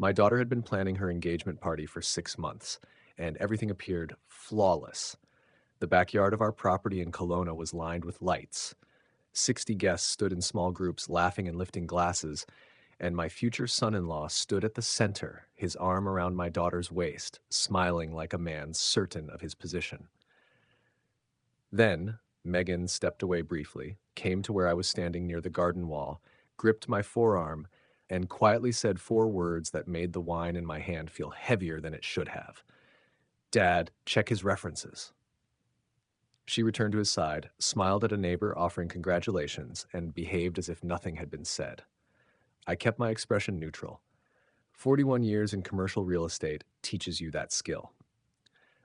My daughter had been planning her engagement party for 6 months, and everything appeared flawless. The backyard of our property in Kelowna was lined with lights. 60 guests stood in small groups laughing and lifting glasses, and my future son-in-law stood at the center, his arm around my daughter's waist, smiling like a man certain of his position. Then, Megan stepped away briefly, came to where I was standing near the garden wall, gripped my forearm, and quietly said 4 words that made the wine in my hand feel heavier than it should have. "Dad, check his references." She returned to his side, smiled at a neighbor offering congratulations, and behaved as if nothing had been said. I kept my expression neutral. 41 years in commercial real estate teaches you that skill.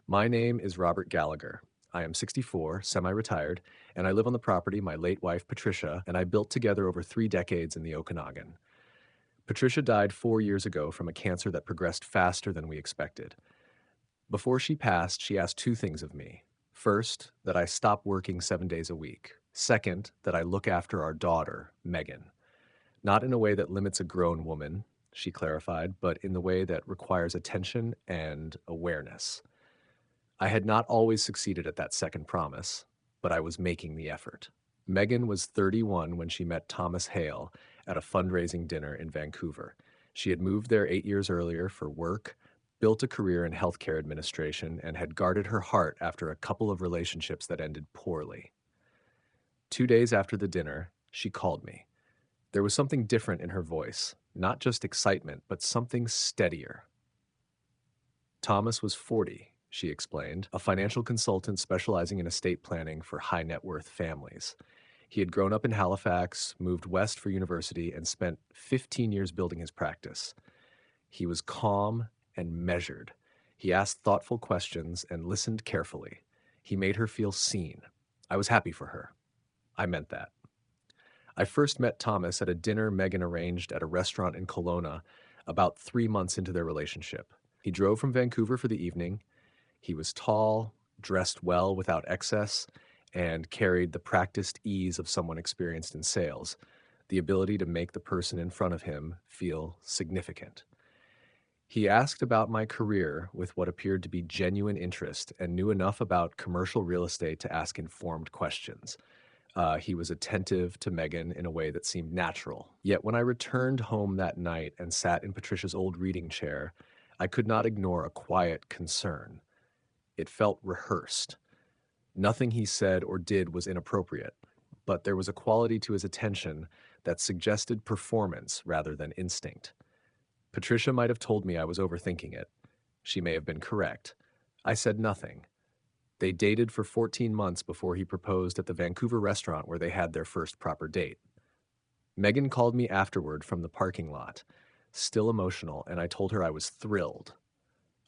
My name is Robert Gallagher. I am 64, semi-retired, and I live on the property my late wife Patricia and I built together over 3 decades in the Okanagan. Patricia died 4 years ago from a cancer that progressed faster than we expected. Before she passed, she asked 2 things of me. First, that I stop working 7 days a week. Second, that I look after our daughter, Megan. Not in a way that limits a grown woman, she clarified, but in the way that requires attention and awareness. I had not always succeeded at that second promise, but I was making the effort. Megan was 31 when she met Thomas Hale at a fundraising dinner in Vancouver. She had moved there 8 years earlier for work, built a career in healthcare administration, and had guarded her heart after a couple of relationships that ended poorly. 2 days after the dinner, she called me. There was something different in her voice, not just excitement, but something steadier. Thomas was 40, she explained, a financial consultant specializing in estate planning for high net worth families. He had grown up in Halifax, moved west for university, and spent 15 years building his practice. He was calm and measured. He asked thoughtful questions and listened carefully. He made her feel seen. I was happy for her. I meant that. I first met Thomas at a dinner Megan arranged at a restaurant in Kelowna about 3 months into their relationship. He drove from Vancouver for the evening. He was tall, dressed well without excess, and carried the practiced ease of someone experienced in sales, the ability to make the person in front of him feel significant. He asked about my career with what appeared to be genuine interest and knew enough about commercial real estate to ask informed questions. He was attentive to Megan in a way that seemed natural. Yet when I returned home that night and sat in Patricia's old reading chair, I could not ignore a quiet concern. It felt rehearsed. Nothing he said or did was inappropriate, but there was a quality to his attention that suggested performance rather than instinct. Patricia might have told me I was overthinking it. She may have been correct. I said nothing. They dated for 14 months before he proposed at the Vancouver restaurant where they had their first proper date. Megan called me afterward from the parking lot, still emotional, and I told her I was thrilled.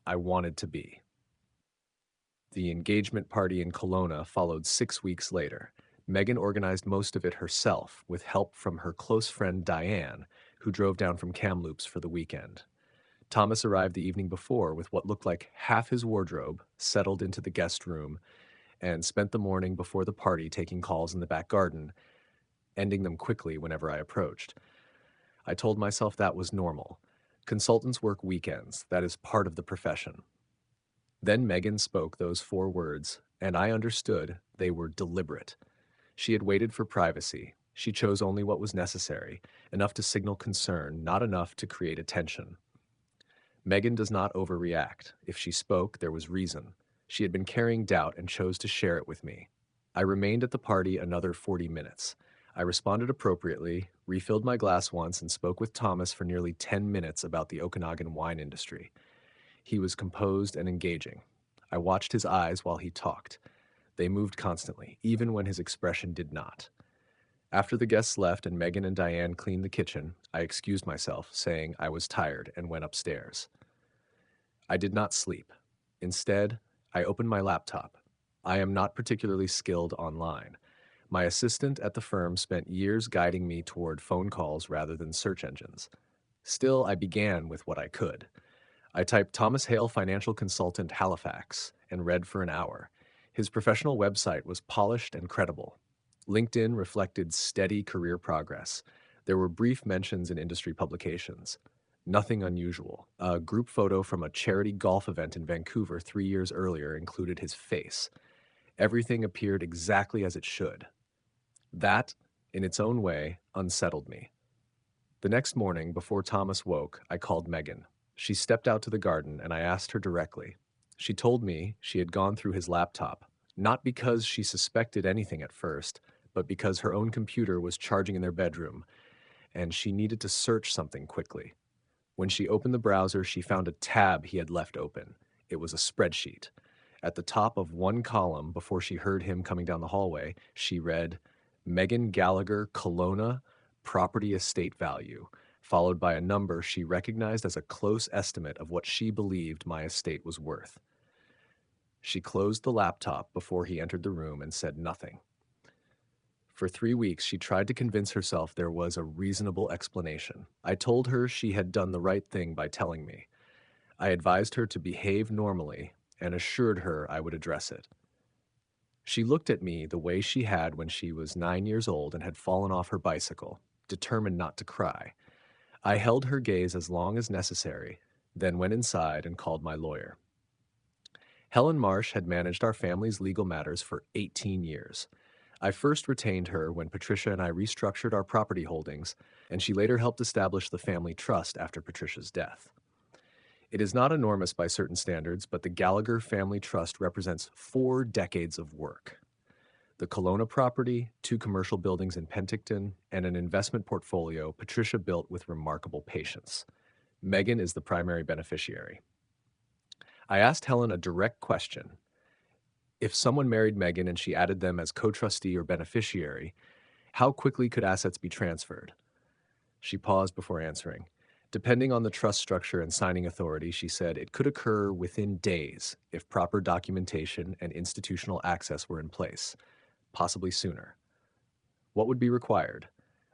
I wanted to be. The engagement party in Kelowna followed 6 weeks later. Megan organized most of it herself, with help from her close friend Diane, who drove down from Kamloops for the weekend. Thomas arrived the evening before with what looked like half his wardrobe, settled into the guest room, and spent the morning before the party taking calls in the back garden, ending them quickly whenever I approached. I told myself that was normal. Consultants work weekends. That is part of the profession. Then Megan spoke those 4 words, and I understood they were deliberate. She had waited for privacy. She chose only what was necessary, enough to signal concern, not enough to create attention. Megan does not overreact. If she spoke, there was reason. She had been carrying doubt and chose to share it with me. I remained at the party another 40 minutes. I responded appropriately, refilled my glass once, and spoke with Thomas for nearly 10 minutes about the Okanagan wine industry. He was composed and engaging. I watched his eyes while he talked. They moved constantly, even when his expression did not. After the guests left and Megan and Diane cleaned the kitchen, I excused myself, saying I was tired, and went upstairs. I did not sleep. Instead, I opened my laptop. I am not particularly skilled online. My assistant at the firm spent years guiding me toward phone calls rather than search engines. Still, I began with what I could. I typed Thomas Hale Financial Consultant Halifax and read for an hour. His professional website was polished and credible. LinkedIn reflected steady career progress. There were brief mentions in industry publications. Nothing unusual. A group photo from a charity golf event in Vancouver 3 years earlier included his face. Everything appeared exactly as it should. That, in its own way, unsettled me. The next morning, before Thomas woke, I called Megan. She stepped out to the garden and I asked her directly. She told me she had gone through his laptop, not because she suspected anything at first, but because her own computer was charging in their bedroom and she needed to search something quickly. When she opened the browser, she found a tab he had left open. It was a spreadsheet. At the top of one column, before she heard him coming down the hallway, she read, Megan Gallagher, Kelowna, property estate value, followed by a number she recognized as a close estimate of what she believed my estate was worth. She closed the laptop before he entered the room and said nothing. For 3 weeks, she tried to convince herself there was a reasonable explanation. I told her she had done the right thing by telling me. I advised her to behave normally and assured her I would address it. She looked at me the way she had when she was 9 years old and had fallen off her bicycle, determined not to cry. I held her gaze as long as necessary, then went inside and called my lawyer. Helen Marsh had managed our family's legal matters for 18 years. I first retained her when Patricia and I restructured our property holdings, and she later helped establish the family trust after Patricia's death. It is not enormous by certain standards, but the Gallagher Family Trust represents 4 decades of work. The Kelowna property, 2 commercial buildings in Penticton, and an investment portfolio Patricia built with remarkable patience. Megan is the primary beneficiary. I asked Helen a direct question. If someone married Megan and she added them as co-trustee or beneficiary, how quickly could assets be transferred? She paused before answering. Depending on the trust structure and signing authority, she said it could occur within days if proper documentation and institutional access were in place, possibly sooner. What would be required?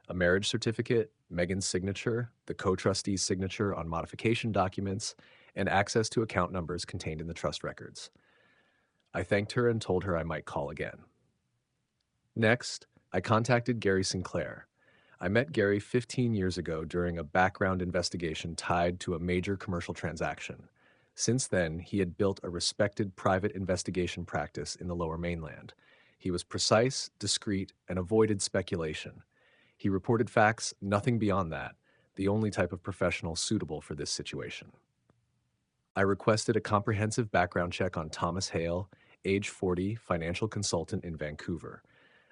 A marriage certificate, Megan's signature, the co-trustee's signature on modification documents, and access to account numbers contained in the trust records. I thanked her and told her I might call again. Next, I contacted Gary Sinclair. I met Gary 15 years ago during a background investigation tied to a major commercial transaction. Since then, he had built a respected private investigation practice in the Lower Mainland. He was precise, discreet, and avoided speculation. He reported facts, nothing beyond that, the only type of professional suitable for this situation. I requested a comprehensive background check on Thomas Hale, age 40, financial consultant in Vancouver.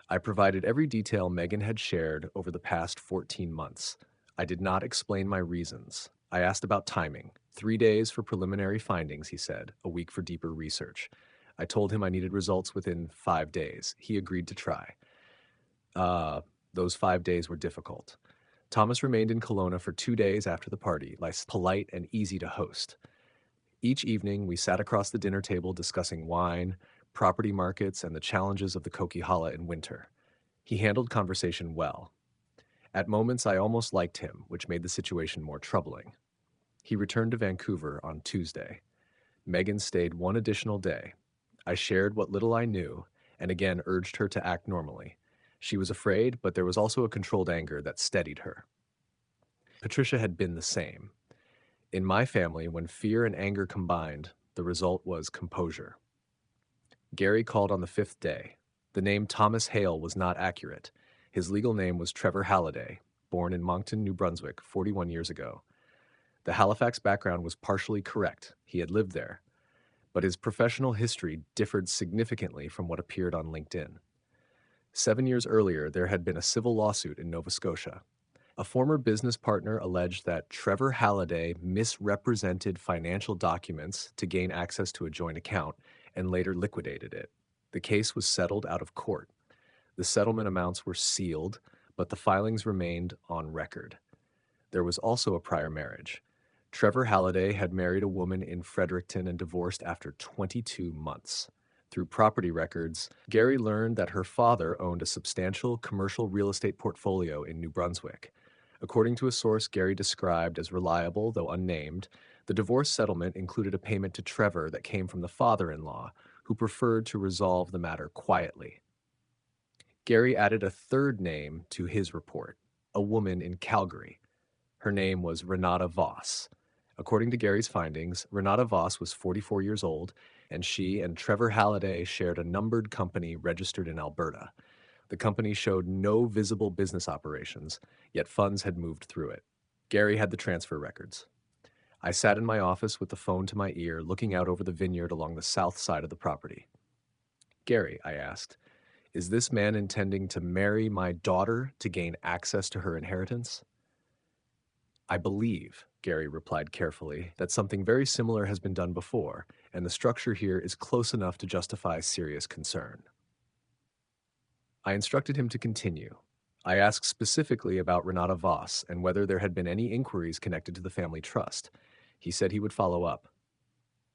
I provided every detail Megan had shared over the past 14 months. I did not explain my reasons. I asked about timing. 3 days for preliminary findings, he said, a week for deeper research. I told him I needed results within 5 days. He agreed to try. Those 5 days were difficult. Thomas remained in Kelowna for 2 days after the party, polite and easy to host. Each evening, we sat across the dinner table discussing wine, property markets, and the challenges of the Coquihalla in winter. He handled conversation well. At moments, I almost liked him, which made the situation more troubling. He returned to Vancouver on Tuesday. Megan stayed 1 additional day. I shared what little I knew, and again urged her to act normally. She was afraid, but there was also a controlled anger that steadied her. Patricia had been the same. In my family, when fear and anger combined, the result was composure. Gary called on the 5th day. The name Thomas Hale was not accurate. His legal name was Trevor Halliday, born in Moncton, New Brunswick, 41 years ago. The Halifax background was partially correct. He had lived there. But his professional history differed significantly from what appeared on LinkedIn. 7 years earlier, there had been a civil lawsuit in Nova Scotia. A former business partner alleged that Trevor Halliday misrepresented financial documents to gain access to a joint account and later liquidated it. The case was settled out of court. The settlement amounts were sealed, but the filings remained on record. There was also a prior marriage. Trevor Halliday had married a woman in Fredericton and divorced after 22 months. Through property records, Gary learned that her father owned a substantial commercial real estate portfolio in New Brunswick. According to a source Gary described as reliable, though unnamed, the divorce settlement included a payment to Trevor that came from the father-in-law, who preferred to resolve the matter quietly. Gary added a third name to his report, a woman in Calgary. Her name was Renata Voss. According to Gary's findings, Renata Voss was 44 years old, and she and Trevor Halliday shared a numbered company registered in Alberta. The company showed no visible business operations, yet funds had moved through it. Gary had the transfer records. I sat in my office with the phone to my ear, looking out over the vineyard along the south side of the property. Gary, I asked, is this man intending to marry my daughter to gain access to her inheritance? I believe, Gary replied carefully, that something very similar has been done before, and the structure here is close enough to justify serious concern. I instructed him to continue. I asked specifically about Renata Voss and whether there had been any inquiries connected to the family trust. He said he would follow up.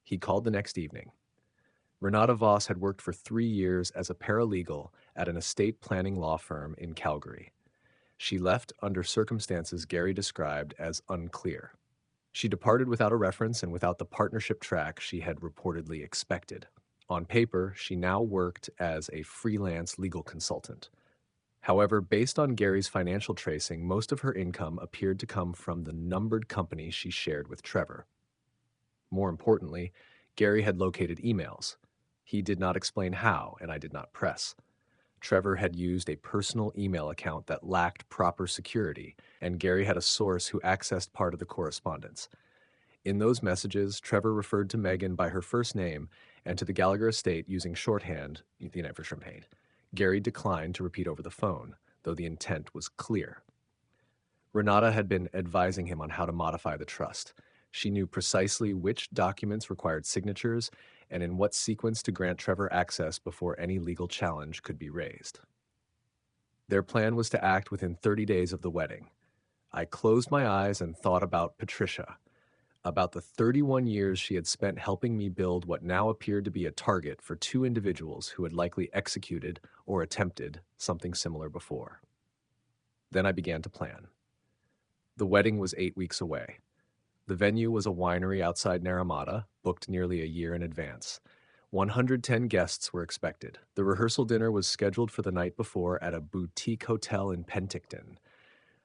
He called the next evening. Renata Voss had worked for 3 years as a paralegal at an estate planning law firm in Calgary. She left under circumstances Gary described as unclear. She departed without a reference and without the partnership track she had reportedly expected. On paper, she now worked as a freelance legal consultant. However, based on Gary's financial tracing, most of her income appeared to come from the numbered company she shared with Trevor. More importantly, Gary had located emails. He did not explain how, and I did not press. Trevor had used a personal email account that lacked proper security, and Gary had a source who accessed part of the correspondence. In those messages, Trevor referred to Megan by her first name and to the Gallagher estate using shorthand, the United for Champagne. Gary declined to repeat over the phone, though the intent was clear. Renata had been advising him on how to modify the trust. She knew precisely which documents required signatures and in what sequence to grant Trevor access before any legal challenge could be raised. Their plan was to act within 30 days of the wedding. I closed my eyes and thought about Patricia, about the 31 years she had spent helping me build what now appeared to be a target for 2 individuals who had likely executed or attempted something similar before. Then I began to plan. The wedding was 8 weeks away. The venue was a winery outside Naramata, booked nearly a year in advance. 110 guests were expected. The rehearsal dinner was scheduled for the night before at a boutique hotel in Penticton.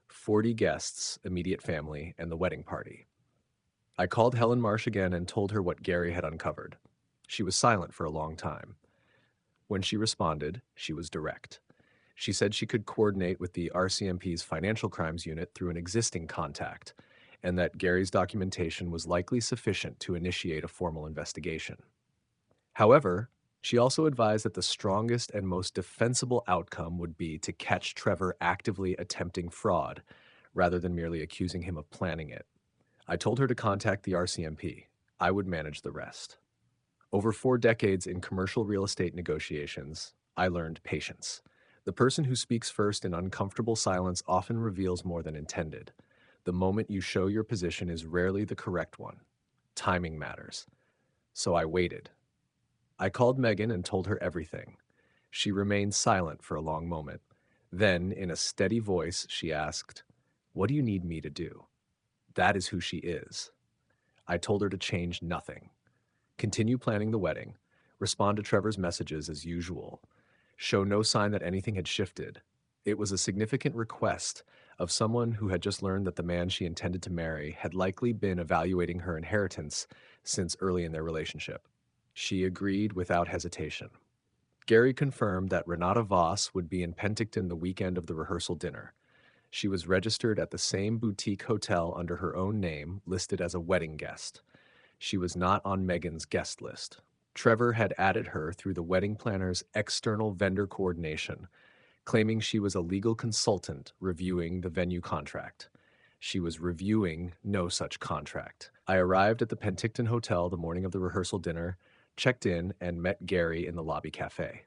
40 guests, immediate family, and the wedding party. I called Helen Marsh again and told her what Gary had uncovered. She was silent for a long time. When she responded, she was direct. She said she could coordinate with the RCMP's Financial Crimes Unit through an existing contact, and that Gary's documentation was likely sufficient to initiate a formal investigation. However, she also advised that the strongest and most defensible outcome would be to catch Trevor actively attempting fraud, rather than merely accusing him of planning it. I told her to contact the RCMP. I would manage the rest. Over 4 decades in commercial real estate negotiations, I learned patience. The person who speaks first in uncomfortable silence often reveals more than intended. The moment you show your position is rarely the correct one. Timing matters. So I waited. I called Megan and told her everything. She remained silent for a long moment. Then, in a steady voice, she asked, "What do you need me to do?" That is who she is. I told her to change nothing. Continue planning the wedding. Respond to Trevor's messages as usual. Show no sign that anything had shifted. It was a significant request of someone who had just learned that the man she intended to marry had likely been evaluating her inheritance since early in their relationship. She agreed without hesitation. Gary confirmed that Renata Voss would be in Penticton the weekend of the rehearsal dinner. She was registered at the same boutique hotel under her own name, listed as a wedding guest. She was not on Megan's guest list. Trevor had added her through the wedding planner's external vendor coordination, claiming she was a legal consultant reviewing the venue contract. She was reviewing no such contract. I arrived at the Penticton Hotel the morning of the rehearsal dinner, checked in, and met Gary in the lobby cafe.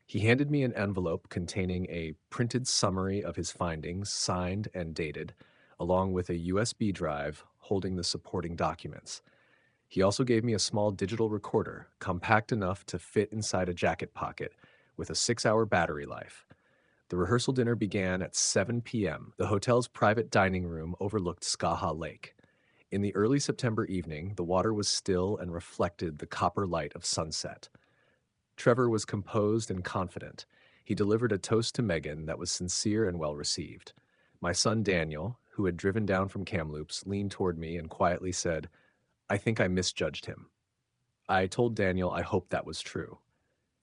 He handed me an envelope containing a printed summary of his findings, signed and dated, along with a USB drive holding the supporting documents. He also gave me a small digital recorder, compact enough to fit inside a jacket pocket, with a 6-hour battery life. The rehearsal dinner began at 7 p.m. The hotel's private dining room overlooked Skaha Lake. In the early September evening, the water was still and reflected the copper light of sunset. Trevor was composed and confident. He delivered a toast to Megan that was sincere and well received. My son Daniel, who had driven down from Kamloops, leaned toward me and quietly said, "I think I misjudged him." I told Daniel I hoped that was true.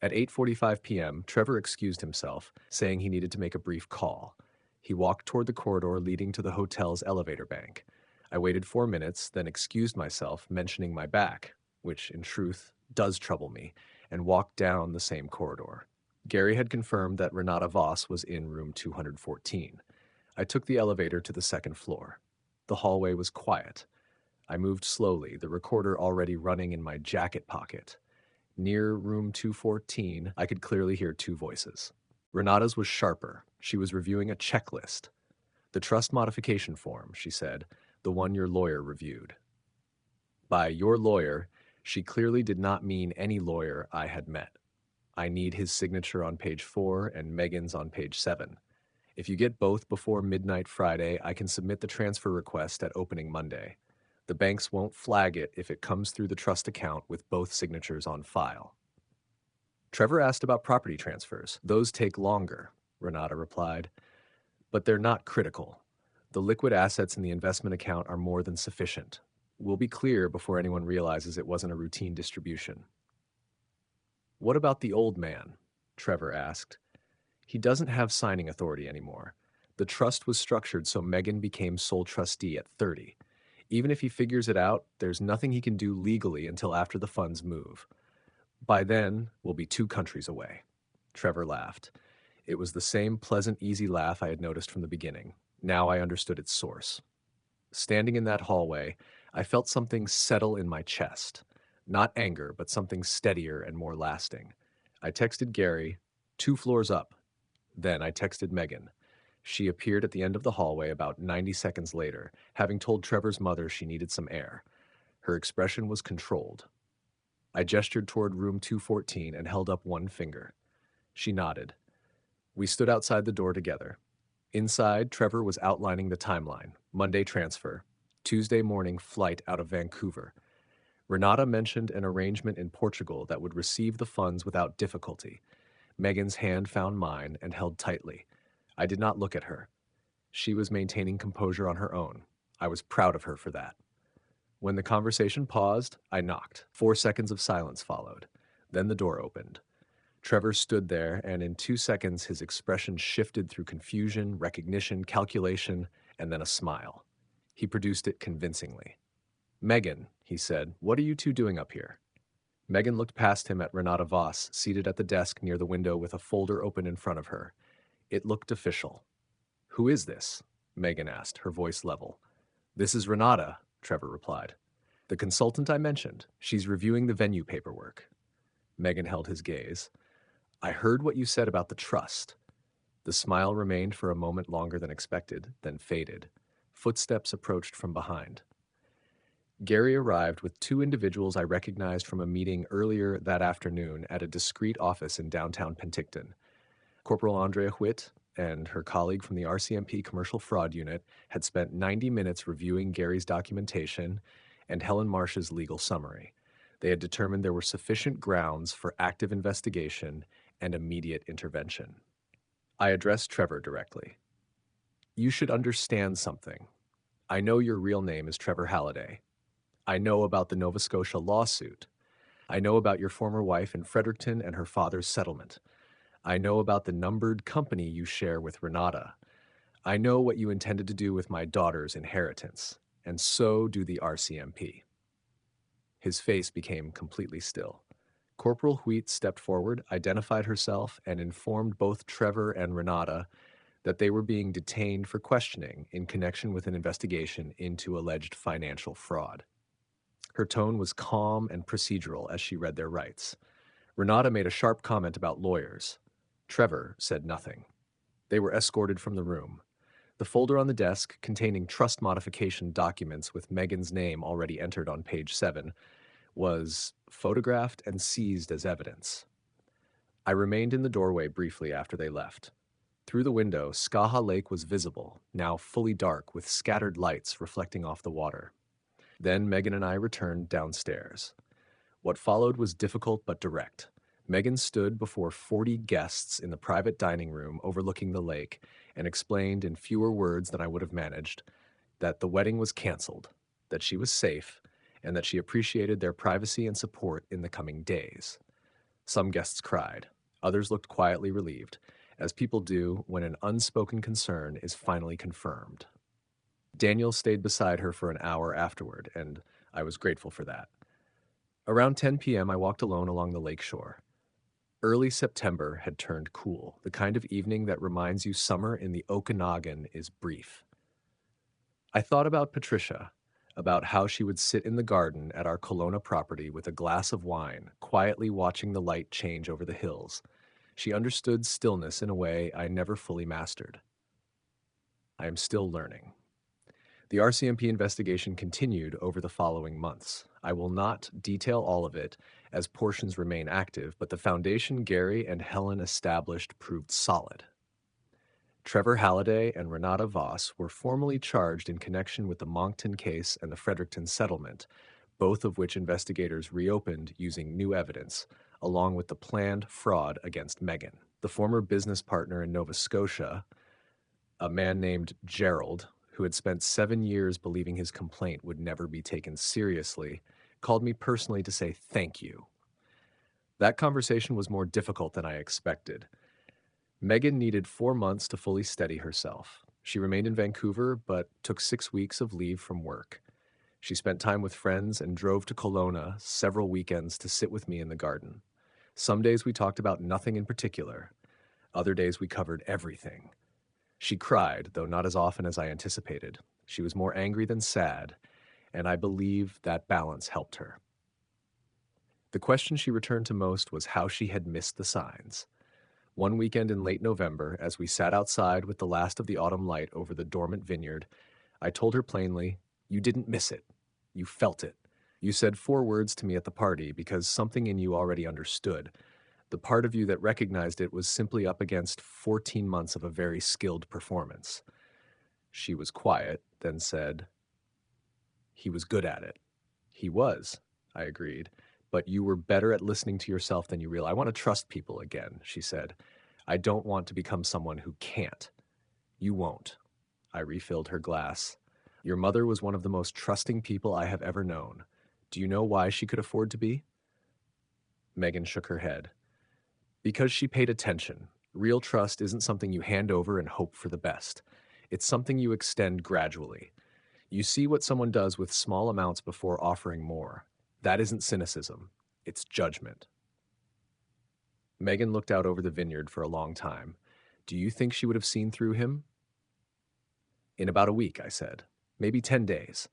At 8:45 p.m., Trevor excused himself, saying he needed to make a brief call. He walked toward the corridor leading to the hotel's elevator bank. I waited 4 minutes, then excused myself, mentioning my back, which, in truth, does trouble me, and walked down the same corridor. Gary had confirmed that Renata Voss was in room 214. I took the elevator to the second floor. The hallway was quiet. I moved slowly, the recorder already running in my jacket pocket. Near room 214, I could clearly hear two voices. Renata's was sharper. She was reviewing a checklist. "The trust modification form," she said, "the one your lawyer reviewed." By your lawyer, she clearly did not mean any lawyer I had met. I need his signature on page 4 and Megan's on page 7. If you get both before midnight Friday, I can submit the transfer request at opening Monday. The banks won't flag it if it comes through the trust account with both signatures on file. Trevor asked about property transfers. "Those take longer," Renata replied, "but they're not critical. The liquid assets in the investment account are more than sufficient. We'll be clear before anyone realizes it wasn't a routine distribution." "What about the old man?" Trevor asked. "He doesn't have signing authority anymore. The trust was structured so Megan became sole trustee at 30. Even if he figures it out, there's nothing he can do legally until after the funds move. By then, we'll be 2 countries away." Trevor laughed. It was the same pleasant, easy laugh I had noticed from the beginning. Now I understood its source. Standing in that hallway, I felt something settle in my chest. Not anger, but something steadier and more lasting. I texted Gary, 2 floors up. Then I texted Megan. She appeared at the end of the hallway about 90 seconds later, having told Trevor's mother she needed some air. Her expression was controlled. I gestured toward room 214 and held up one finger. She nodded. We stood outside the door together. Inside, Trevor was outlining the timeline. Monday transfer. Tuesday morning flight out of Vancouver. Renata mentioned an arrangement in Portugal that would receive the funds without difficulty. Megan's hand found mine and held tightly. I did not look at her. She was maintaining composure on her own. I was proud of her for that. When the conversation paused, I knocked. 4 seconds of silence followed. Then the door opened. Trevor stood there, and in 2 seconds his expression shifted through confusion, recognition, calculation, and then a smile. He produced it convincingly. "Megan," he said, "what are you two doing up here?" Megan looked past him at Renata Voss, seated at the desk near the window with a folder open in front of her. It looked official. "Who is this?" Megan asked, her voice level. "This is Renata," Trevor replied. "The consultant I mentioned. She's reviewing the venue paperwork." Megan held his gaze. "I heard what you said about the trust." The smile remained for a moment longer than expected, then faded. Footsteps approached from behind. Gary arrived with 2 individuals I recognized from a meeting earlier that afternoon at a discreet office in downtown Penticton. Corporal Andrea Whitt and her colleague from the RCMP Commercial Fraud Unit had spent 90 minutes reviewing Gary's documentation and Helen Marsh's legal summary. They had determined there were sufficient grounds for active investigation and immediate intervention. I addressed Trevor directly. "You should understand something. I know your real name is Trevor Halliday. I know about the Nova Scotia lawsuit. I know about your former wife in Fredericton and her father's settlement. I know about the numbered company you share with Renata. I know what you intended to do with my daughter's inheritance, and so do the RCMP." His face became completely still. Corporal Wheat stepped forward, identified herself, and informed both Trevor and Renata that they were being detained for questioning in connection with an investigation into alleged financial fraud. Her tone was calm and procedural as she read their rights. Renata made a sharp comment about lawyers. Trevor said nothing. They were escorted from the room. The folder on the desk, containing trust modification documents with Megan's name already entered on page 7, was photographed and seized as evidence. I remained in the doorway briefly after they left. Through the window, Skaha Lake was visible, now fully dark with scattered lights reflecting off the water. Then Megan and I returned downstairs. What followed was difficult but direct. Megan stood before 40 guests in the private dining room overlooking the lake and explained in fewer words than I would have managed that the wedding was canceled, that she was safe, and that she appreciated their privacy and support in the coming days. Some guests cried. Others looked quietly relieved, as people do when an unspoken concern is finally confirmed. Daniel stayed beside her for an hour afterward, and I was grateful for that. Around 10 p.m., I walked alone along the lake shore. Early September had turned cool, the kind of evening that reminds you summer in the Okanagan is brief. I thought about Patricia, about how she would sit in the garden at our Kelowna property with a glass of wine, quietly watching the light change over the hills. She understood stillness in a way I never fully mastered. I am still learning. The RCMP investigation continued over the following months. I will not detail all of it, as portions remain active, but the foundation Gary and Helen established proved solid. Trevor Halliday and Renata Voss were formally charged in connection with the Moncton case and the Fredericton settlement, both of which investigators reopened using new evidence, along with the planned fraud against Megan. The former business partner in Nova Scotia, a man named Gerald, who had spent 7 years believing his complaint would never be taken seriously, called me personally to say thank you. That conversation was more difficult than I expected. Megan needed 4 months to fully steady herself. She remained in Vancouver, but took 6 weeks of leave from work. She spent time with friends and drove to Kelowna several weekends to sit with me in the garden. Some days we talked about nothing in particular. Other days we covered everything. She cried, though not as often as I anticipated. She was more angry than sad, and I believe that balance helped her. The question she returned to most was how she had missed the signs. One weekend in late November, as we sat outside with the last of the autumn light over the dormant vineyard, I told her plainly, "You didn't miss it. You felt it. You said 4 words to me at the party because something in you already understood. The part of you that recognized it was simply up against 14 months of a very skilled performance." She was quiet, then said, "He was good at it." "He was," I agreed, "but you were better at listening to yourself than you realize. I want to trust people again," she said. "I don't want to become someone who can't." "You won't." I refilled her glass. "Your mother was one of the most trusting people I have ever known. Do you know why she could afford to be?" Megan shook her head. "Because she paid attention. Real trust isn't something you hand over and hope for the best. It's something you extend gradually. You see what someone does with small amounts before offering more. That isn't cynicism. It's judgment." Megan looked out over the vineyard for a long time. "Do you think she would have seen through him?" "In about a week," I said. "Maybe 10 days."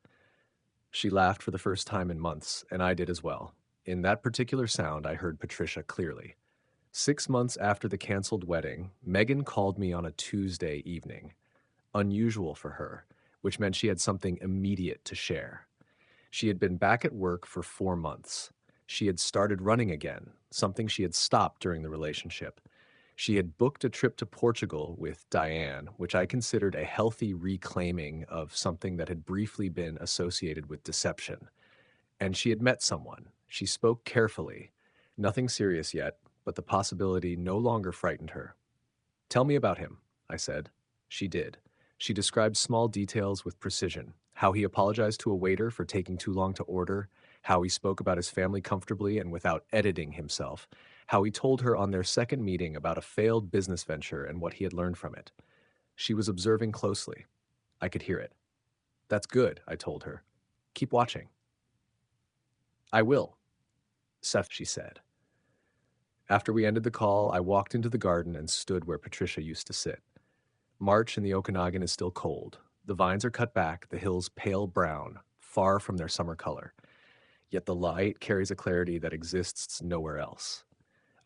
She laughed for the first time in months, and I did as well. In that particular sound, I heard Patricia clearly. 6 months after the canceled wedding, Megan called me on a Tuesday evening. Unusual for her, which meant she had something immediate to share. She had been back at work for 4 months. She had started running again, something she had stopped during the relationship. She had booked a trip to Portugal with Diane, which I considered a healthy reclaiming of something that had briefly been associated with deception. And she had met someone. She spoke carefully. Nothing serious yet, but the possibility no longer frightened her. "Tell me about him," I said. She did. She described small details with precision. How he apologized to a waiter for taking too long to order, how he spoke about his family comfortably and without editing himself, how he told her on their second meeting about a failed business venture and what he had learned from it. She was observing closely. I could hear it. "That's good," I told her. "Keep watching." "I will," Seth, she said. After we ended the call, I walked into the garden and stood where Patricia used to sit. March in the Okanagan is still cold. The vines are cut back, the hills pale brown, far from their summer color. Yet the light carries a clarity that exists nowhere else.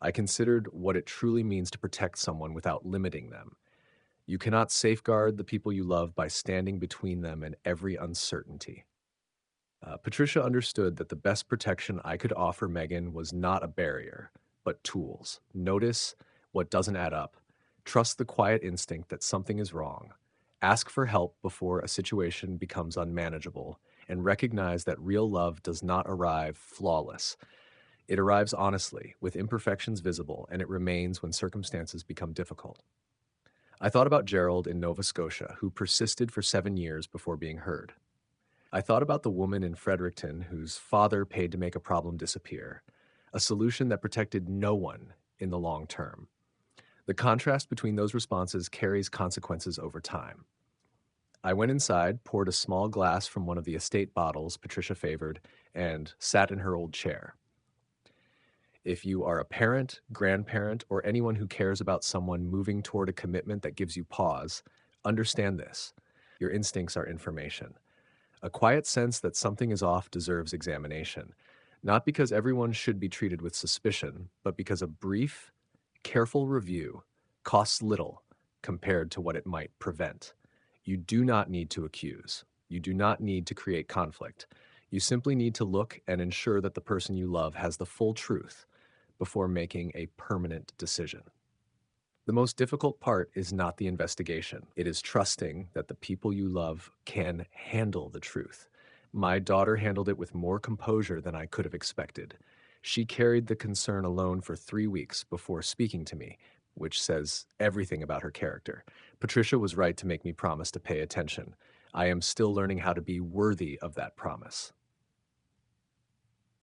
I considered what it truly means to protect someone without limiting them. You cannot safeguard the people you love by standing between them and every uncertainty. Patricia understood that the best protection I could offer Megan was not a barrier, but tools. Notice what doesn't add up. Trust the quiet instinct that something is wrong. Ask for help before a situation becomes unmanageable, and recognize that real love does not arrive flawless. It arrives honestly, with imperfections visible, and it remains when circumstances become difficult. I thought about Gerald in Nova Scotia, who persisted for 7 years before being heard. I thought about the woman in Fredericton whose father paid to make a problem disappear, a solution that protected no one in the long term. The contrast between those responses carries consequences over time. I went inside, poured a small glass from one of the estate bottles Patricia favored, and sat in her old chair. If you are a parent, grandparent, or anyone who cares about someone moving toward a commitment that gives you pause, understand this. Your instincts are information. A quiet sense that something is off deserves examination, not because everyone should be treated with suspicion, but because a brief, careful review costs little compared to what it might prevent. You do not need to accuse. You do not need to create conflict. You simply need to look and ensure that the person you love has the full truth before making a permanent decision. The most difficult part is not the investigation. It is trusting that the people you love can handle the truth. My daughter handled it with more composure than I could have expected. She carried the concern alone for 3 weeks before speaking to me, which says everything about her character. Patricia was right to make me promise to pay attention. I am still learning how to be worthy of that promise.